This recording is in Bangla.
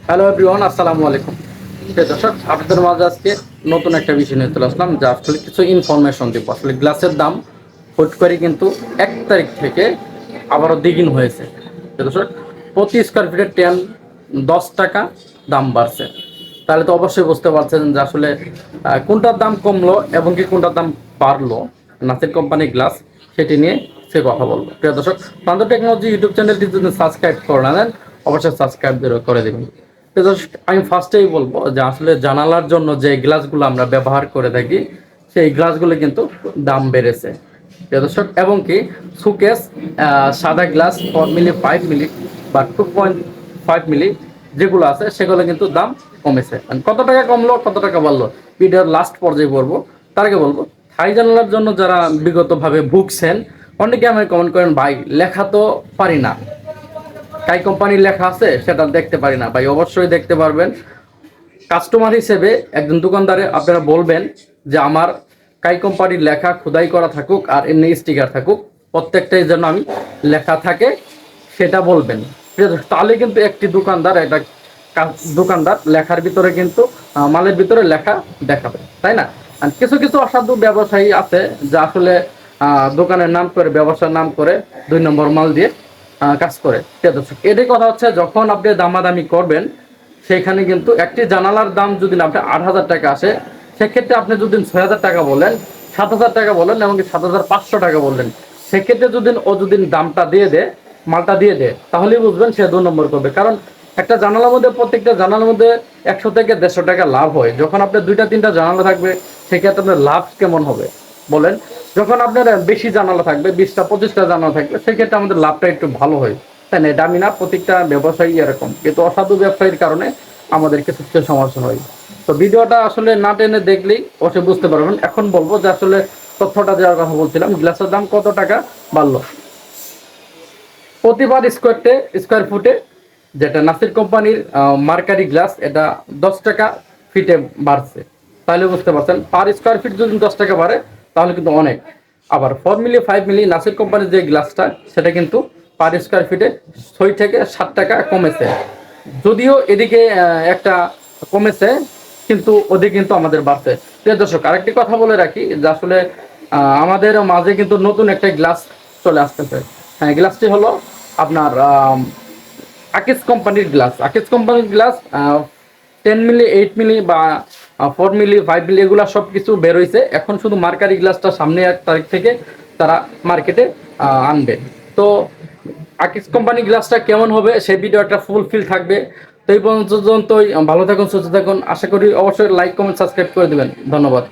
হ্যালো এভরিওয়ান, আসসালামু আলাইকুম। দর্শক, আপনাদের মাঝে আজকে নতুন একটা বিষয় নিয়ে চলে আসলাম, যা আসলে কিছু ইনফরমেশন দিব। আসলে গ্লাসের দাম হুট করে কিন্তু 1 তারিখ থেকে আবারও দ্বিগুণ হয়েছে। দর্শক, প্রতি স্কোয়ার ফিটের 10 টাকা দাম বাড়ছে। তাহলে তো অবশ্যই বুঝতে পারছেন যে আসলে কোনটার দাম কমলো এবং কি কোনটার দাম বাড়লো। নাসির কোম্পানি গ্লাস সেটি নিয়ে সে কথা বলবো। প্রিয় দর্শক, প্রান্ত টেকনোলজি ইউটিউব চ্যানেলটি যদি সাবস্ক্রাইব করে না নেন, অবশ্যই সাবস্ক্রাইব করে দেবেন। তো আমি ফার্স্টেই বলবো যে আসলে জানালার জন্য যে গ্লাসগুলো আমরা ব্যবহার করে থাকি, সেই গ্লাসগুলো কিন্তু দাম বেড়েছে। প্রিয় দর্শক, এবং কি সুকেস সাদা গ্লাস 4 মিলি 5 মিলি বা 2.5 মিলি যেগুলো আছে সেগুলো কিন্তু দাম কমেছে। কত টাকা কমলো, কত টাকা বাড়লো, ভিডিওর লাস্ট পর্যায়ে বলবো। তার আগে বলবো, থাই জানালার জন্য যারা বিগতভাবে ভুগছেন, অনেকে আমায় কমেন্ট করেন, ভাই লেখা তো পারি না, কাই কোম্পানির লেখা আছে সেটা দেখতে পারি না। ভাই অবশ্যই দেখতে পারবেন। কাস্টমার হিসেবে একজন দোকানদারে আপনারা বলবেন যে আমার কাই কোম্পানির লেখা খোদাই করা থাকুক আর এমনি স্টিকার থাকুক, প্রত্যেকটাই যেন আমি লেখা থাকে সেটা বলবেন। তাহলে কিন্তু একটি দোকানদার লেখার ভিতরে কিন্তু মালের ভিতরে লেখা দেখাবে, তাই না? আর কিছু কিছু অসাধু ব্যবসায়ী আছে যা আসলে দোকানের নাম করে, ব্যবসার নাম করে 2 নম্বর মাল দিয়ে কাজ করে। এটাই কথা হচ্ছে, যখন আপনি দামাদামি করবেন সেখানে কিন্তু একটি জানালার দাম যদি আপনি 8,000 টাকা আসে, সেক্ষেত্রে আপনি যদি 6,000 টাকা বলেন, 7,000 টাকা বলেন, এমনকি 7,500 টাকা বললেন, সেক্ষেত্রে যদি দামটা দিয়ে দেয়, মালটা দিয়ে দেয়, তাহলেই বুঝবেন সে 2 নম্বর করবে। কারণ একটা জানালার মধ্যে, প্রত্যেকটা জানালার মধ্যে 100 থেকে 150 টাকা লাভ হয়। যখন আপনার 2-3টা জানালা থাকবে, সেক্ষেত্রে আপনার লাভ কেমন হবে বলেন? যখন আপনার বেশি জানালা থাকবে, 20টা 25টা জানালা থাকবে, সেক্ষেত্রে আমাদের লাভটা একটু ভালো হয়, তাই না? এটা আমি না, প্রত্যেকটা ব্যবসায়ী এরকম, কিন্তু অসাধু ব্যবসায়ীর কারণে আমাদের কিছু কিছু সমস্যা হয়। তো ভিডিওটা আসলে না টেনে দেখলেই অবশ্যই বুঝতে পারবেন। এখন বলবো যে আসলে তথ্যটা দেওয়ার কথা বলছিলাম, গ্লাসের দাম কত টাকা বাড়লো। প্রতিবার স্কোয়ার ফুটে যেটা নাসির কোম্পানির মার্কারি গ্লাস, এটা 10 টাকা ফিটে বাড়ছে। তাহলে বুঝতে পারছেন, পার স্কোয়ার ফিট যদি 10 টাকা বাড়ে তাহলে কিন্তু অনেক। আবার 4 মিলি 5 মিলি নাসির কোম্পানির যে গ্লাসটা, সেটা কিন্তু পার স্কোয়ার ফিটে 6 থেকে 7 টাকা কমেছে। যদিও এদিকে একটা কমেছে, কিন্তু ওদিকে কিন্তু আমাদের বাড়ছে। প্রিয় দর্শক, আরেকটি কথা বলে রাখি যে আসলে আমাদের মাঝে কিন্তু নতুন একটা গ্লাস চলে আসতেছে। হ্যাঁ, গ্লাসটি হলো আপনার আকিস কোম্পানির গ্লাস 10 মিলি 8 মিলি বা 4 মিলি 5 মিলি এগুলা সব কিছু বের হয়েছে। এখন শুধু মার্কারি গ্লাসটা সামনে 1 তারিখ থেকে তারা মার্কেটে আনবে। তো আকিস কোম্পানি গ্লাসটা কেমন হবে সেই ভিডিও একটা ফুলফিল থাকবে। তো এই পর্যন্তই। ভালো থাকুন, সুস্থ থাকুন। আশা করি অবশ্যই লাইক, কমেন্ট, সাবস্ক্রাইব করে দেবেন। ধন্যবাদ।